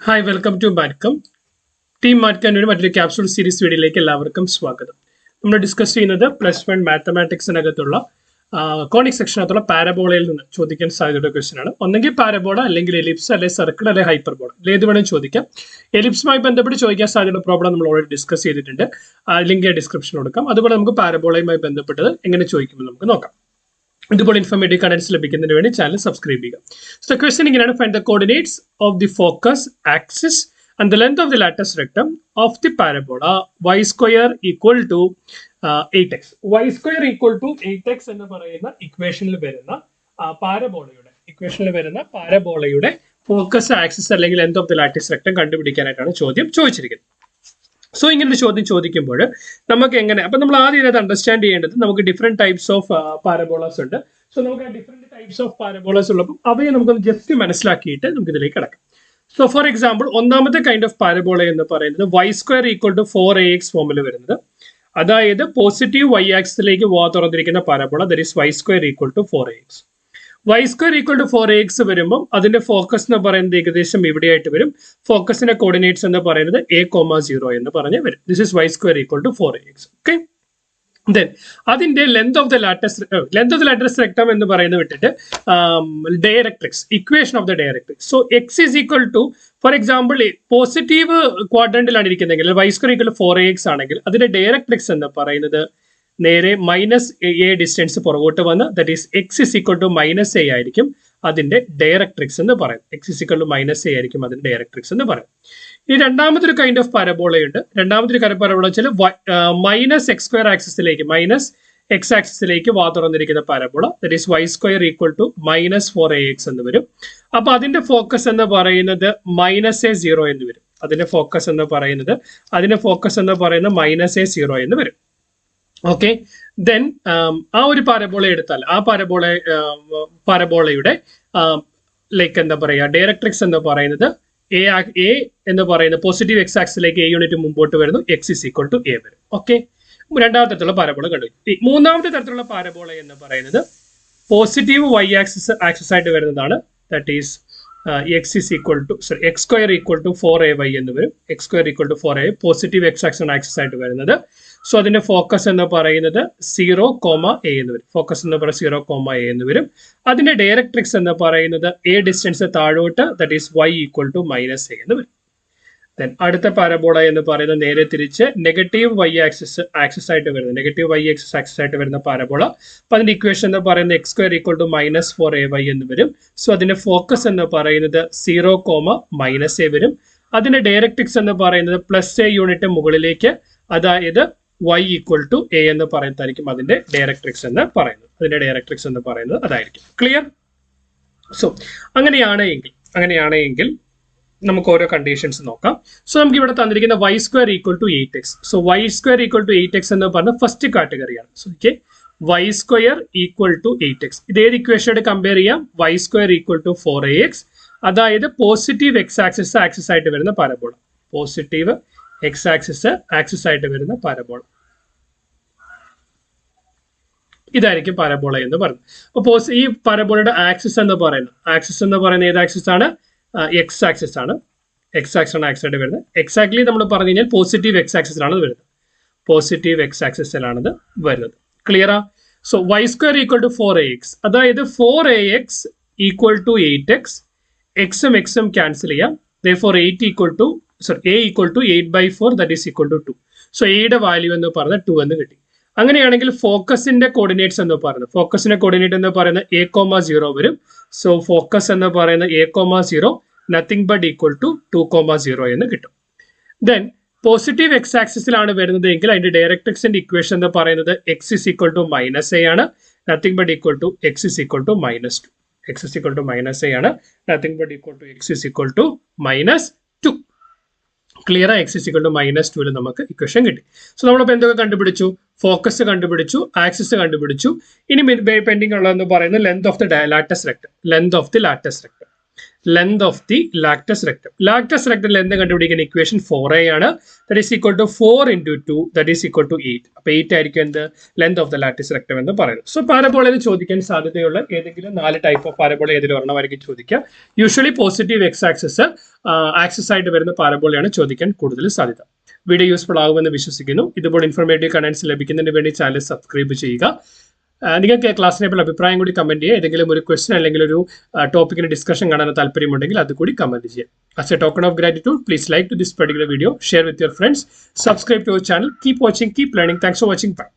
Hi welcome to മാറ്റ്കം. Team മാറ്റ്കാൻ വേണ്ടി മറ്റൊരു ക്യാപ്സൂൾ സീരീസ് വീഡിയോയിലേക്ക് എല്ലാവർക്കും സ്വാഗതം. നമ്മൾ ഡിസ്കസ് ചെയ്യുന്നത് +1 മാത്തമാറ്റിക്സിനകത്തുള്ള കോണിക് സെക്ഷനകത്തുള്ള പാരബോളയിൽ നിന്ന് ചോദിക്കാൻ സാധ്യതയുള്ള ക്വസ്റ്റൻ ആണ്. ഒന്നെങ്കിൽ പാരബോള, അല്ലെങ്കിൽ എലിപ്സ്, അല്ലെങ്കിൽ സർക്കിൾ, അല്ലെങ്കിൽ ഹൈപ്പർബോള, ഏത് വേണമെങ്കിലും ചോദിക്കാം. എലിപ്സുമായി ബന്ധപ്പെട്ട് ചോദിക്കാൻ സാധ്യതയുള്ള പ്രോബ്ലം നമ്മൾ ഓൾറെഡി ഡിസ്കസ് ചെയ്തിട്ടുണ്ട്. ലിങ്ക് ഡിസ്ക്രിപ്ഷനിൽ കൊടുക്കാം. അതുപോലെ നമുക്ക് പാരബോളയുമായി ബന്ധപ്പെട്ടത് എങ്ങനെ ചോദിക്കുമ്പോൾ നമുക്ക് നോക്കാം. ഇതുപോലെ ഇൻഫോർമേറ്റീവ് കണ്ടന്റ്സ് ലഭിക്കുന്നതിന് വേണ്ടി ചാനൽ സബ്സ്ക്രൈബ് ചെയ്യുക. സോ ക്വസ്റ്റൻ ഇങ്ങനെയാണ്: find the coordinates of the focus axis and the length of the lattice rectum of the parabola y square equal to 8x. y square equal to 8x എന്ന് പറയുന്ന ഇക്വേഷനിൽ വരുന്ന പാരബോളയുടെ focus axis അല്ലെങ്കിൽ length of the latus rectum കണ്ടുപിടിക്കാനായിട്ടാണ് ചോദ്യം ചോദിച്ചിരിക്കുന്നത്. So ഇങ്ങനെ ഒരു ചോദ്യം ചോദിക്കുമ്പോൾ നമുക്ക് എങ്ങനെ, അപ്പൊ നമ്മൾ ആദ്യം ഇത് അണ്ടർസ്റ്റാൻഡ് ചെയ്യേണ്ടത്, നമുക്ക് ഡിഫറെന്റ് ടൈപ്സ് ഓഫ് പാരബോളാസ് ഉണ്ട്. സോ നമുക്ക് ആ ഡിഫറെന്റ് ടൈപ്സ് ഓഫ് പാരബോളാസ് ഉള്ളപ്പോൾ അവയെ നമുക്കൊന്ന് ജസ്റ്റ് മനസ്സിലാക്കിയിട്ട് നമുക്ക് ഇതിലേക്ക് കിടക്കാം. സോ ഫോർ എക്സാമ്പിൾ, ഒന്നാമത്തെ കൈൻഡ് ഓഫ് പാരബോള എന്ന് പറയുന്നത് y square equal to 4ax ഫോമിൽ വരുന്നത്, അതായത് പോസിറ്റീവ് y ആക്സിസിലേക്ക് തുറന്നിരിക്കുന്ന parabola, that is y square equal to 4ax. y square equal to 4ax വരുമ്പോൾ അതിന്റെ ഫോക്കസ് എന്ന് പറയുന്നത് ഏകദേശം ഇവിടെയായിട്ട് വരും. ഫോക്കസിന്റെ കോർഡിനേറ്റ്സ് എന്ന് പറയുന്നത് a,0 എന്ന് പറഞ്ഞ് വരും. This is y square equal to 4ax. Okay, then അതിന്റെ length of the latus rectum എന്ന് പറയുന്നത് വിട്ടിട്ട് directrix, equation of the directrix. So X is equal to, for example, positive ക്വാഡ്രന്റിലാണ് ഇരിക്കുന്നതെങ്കിൽ y square equal to 4ax ആണെങ്കിൽ അതിന്റെ directrix എന്ന് പറയുന്നത് നേരെ -a ഡിസ്റ്റൻസ് പുറകോട്ട് വന്ന്, that is X is equal to -a ആയിരിക്കും അതിന്റെ ഡയറക്ട്രിക്സ് എന്ന് പറയും. X is equal to -a ആയിരിക്കും അതിന്റെ ഡയറക്ട്രിക്സ് എന്ന് പറയും. ഈ രണ്ടാമതൊരു കൈൻഡ് ഓഫ് പാരബോളയുണ്ട്. രണ്ടാമതൊരു പാരബോള വെച്ചാൽ -x² ആക്സിസിലേക്ക്, -x ആക്സിസിലേക്ക് തുറന്നിരിക്കുന്ന parabola, that is y square equal to -4ax എന്ന് വരും. അപ്പൊ അതിന്റെ ഫോക്കസ് എന്ന് പറയുന്നത് -a0 എന്ന് വരും. അതിന്റെ ഫോക്കസ് എന്ന് പറയുന്നത് -a0 എന്ന് വരും. ഓക്കെ, ദെൻ ആ ഒരു പാരബോള എടുത്താൽ ആ പാരബോളയുടെ ലൈക്ക് എന്താ പറയുക, ഡയറക്ട്രിക്സ് എന്ന് പറയുന്നത് എ എന്ന് പറയുന്ന പോസിറ്റീവ് എക്സ് ആക്സിലേക്ക് a യൂണിറ്റ് മുമ്പോട്ട് വരുന്നു, X is equal to a വരും. ഓക്കെ, രണ്ടാമത്തെ തരത്തിലുള്ള പാരബോള കണ്ടു. മൂന്നാമത്തെ തരത്തിലുള്ള പാരബോള എന്ന് പറയുന്നത് പോസിറ്റീവ് y ആക്സിസ് ആയിട്ട് വരുന്നതാണ്. That is X square equal to 4ay എന്ന് വരും. X square equal to 4ay positive X axis ആയിട്ട് വരുന്നത്. സോ അതിന്റെ ഫോക്കസ് എന്ന് പറയുന്നത് 0,a എന്ന് വരും. ഫോക്കസ് എന്ന് പറയുന്നത് 0,a എന്ന് വരും. അതിന്റെ ഡയറക്ട്രിക്സ് എന്ന് പറയുന്നത് a ഡിസ്റ്റൻസ് താഴോട്ട്, that is y equal to -a എന്ന് വരും. ദെൻ അടുത്ത പാരബോള എന്ന് പറയുന്നത് നേരെ തിരിച്ച് നെഗറ്റീവ് y ആക്സിസ് ആയിട്ട് വരുന്ന പാരബോള. അപ്പൊ അതിന്റെ ഇക്വേഷൻ എന്ന് പറയുന്നത് x square equal to -4ay എന്ന് വരും. സോ അതിന്റെ ഫോക്കസ് എന്ന് പറയുന്നത് 0,-a വരും. അതിന്റെ ഡയറക്ട്രിക്സ് എന്ന് പറയുന്നത് +a യൂണിറ്റ് മുകളിലേക്ക്, അതായത് y ഈക്വൽ ടു a എന്ന് പറയുന്നതായിരിക്കും അതിന്റെ ഡയറക്ട്രിക്സ് എന്ന് പറയുന്നത്. അതായിരിക്കും. ക്ലിയർ? സോ അങ്ങനെയാണെങ്കിൽ നമുക്ക് ഓരോ കണ്ടീഷൻസ് നോക്കാം. സോ നമുക്ക് ഇവിടെ തന്നിരിക്കുന്ന y square equal to 8x. So y square equal to 8x എന്ന് പറഞ്ഞ ഫസ്റ്റ് കാറ്റഗറിയാണ്. So okay, y square equal to 8x. ഇത് ഏത് ഇക്വേഷനോട് കമ്പയർ ചെയ്യാം? y square equal to 4ax, അതായത് പോസിറ്റീവ് എക്സ് ആക്സിസ് ആയിട്ട് വരുന്ന പാരബോള. പോസിറ്റീവ് എക്സ് ആക്സിസ് ആയിട്ട് വരുന്ന പാരബോള ഇതായിരിക്കും പാരബോള എന്ന് പറയുന്നത്. അപ്പോൾ ഈ പാരബോളയുടെ ആക്സിസ് എന്ന് പറയുന്നത് ഏത് ആക്സിസ് ആണ്? എക്സ് ആക്സിസ് ആണ്. എക്സ് ആക്സിസ് ആയിട്ട് വരുന്നത്. എക്സാക്ട്ലി നമ്മൾ പറഞ്ഞു കഴിഞ്ഞാൽ പോസിറ്റീവ് എക്സ് ആക്സിസിലാണ് വരുന്നത്. ക്ലിയറാ? So y square equal to 4ax, അതായത് 4ax ഈക്വൽ ടു 8x. എക്സും എക്സും ക്യാൻസൽ ചെയ്യാം. therefore a equal to 8/4, that is equal to 2. So എയുടെ വാല്യൂ എന്ന് പറയുന്നത് 2 എന്ന് കിട്ടി. അങ്ങനെയാണെങ്കിൽ ഫോക്കസിന്റെ കോർഡിനേറ്റ്സ് എന്ന് പറയുന്നത് a,0 വരും. സോ ഫോക്കസ് എന്ന് പറയുന്നത് a,0 nothing but equal to 2,0 എന്ന് കിട്ടും. ദെൻ പോസിറ്റീവ് എക്സ് ആക്സിസിലാണ് വരുന്നത് എങ്കിൽ അതിന്റെ ഡയറക്ട്രിക്സിന്റെ ഇക്വേഷൻ എന്ന് പറയുന്നത് x is equal to -a ആണ്, nothing but equal to x is equal to -2. x is equal to -a ആണ്, nothing but equal to x is equal to -2. Clear? x is equal to -2 നമുക്ക് equation കിട്ടി. So നമ്മളിപ്പോൾ എന്തൊക്കെ കണ്ടുപിടിച്ചു? Focus കണ്ടുപിടിച്ചു, axis കണ്ടുപിടിച്ചു. ഇനി പെൻഡിങ് ഉള്ളതെന്ന് പറയുന്നത് length of the latus rectum. Length of the latus rectum. Latus rectum length കണ്ടുപിടിക്കുന്ന ഇക്വേഷൻ 4a ആണ്. That is equal to 4 into 2 that is equal to 8. അപ്പോൾ 8 ആയിരിക്കും എന്ത് length of the latus rectum എന്ന് പറയുന്നത്. സോ പാരബോളയിൽ ചോദിക്കാൻ സാധ്യതയുള്ള ഏതെങ്കിലും 4 ടൈപ്പ് ഓഫ് പാരബോള ഏതെങ്കിലും ഒരെണ്ണമായിരിക്കും ചോദിക്കുക. യൂഷ്വലി പോസിറ്റീവ് എക്സ് ആക്സിസ് ആയിട്ട് വരുന്ന പാരബോളയാണ് ചോദിക്കാൻ കൂടുതൽ സാധ്യത. വീഡിയോ യൂസ്ഫുൾ ആകുമെന്ന് വിശ്വസിക്കുന്നു. ഇതുപോലെ ഇൻഫോർമേറ്റീവ് കണ്ടന്റ്സ് ലഭിക്കുന്നതിന് വേണ്ടി ചാനൽ സബ്സ്ക്രൈബ് ചെയ്യുക. നിങ്ങൾക്ക് ക്ലാസ്സിനെ പറ്റി അഭിപ്രായം കൂടി കമന്റ് ചെയ്യുക. ഏതെങ്കിലും ഒരു ക്വസ്റ്റൻ അല്ലെങ്കിൽ ഒരു ടോപ്പിക്കിന് ഡിസ്കഷൻ കാണാൻ താല്പര്യമുണ്ടെങ്കിൽ അത് കൂടി കമന്റ് ചെയ്യുക. As a token of gratitude, please like to this particular video, share with your friends, subscribe to our channel, keep watching, keep learning. Thanks for watching. Bye.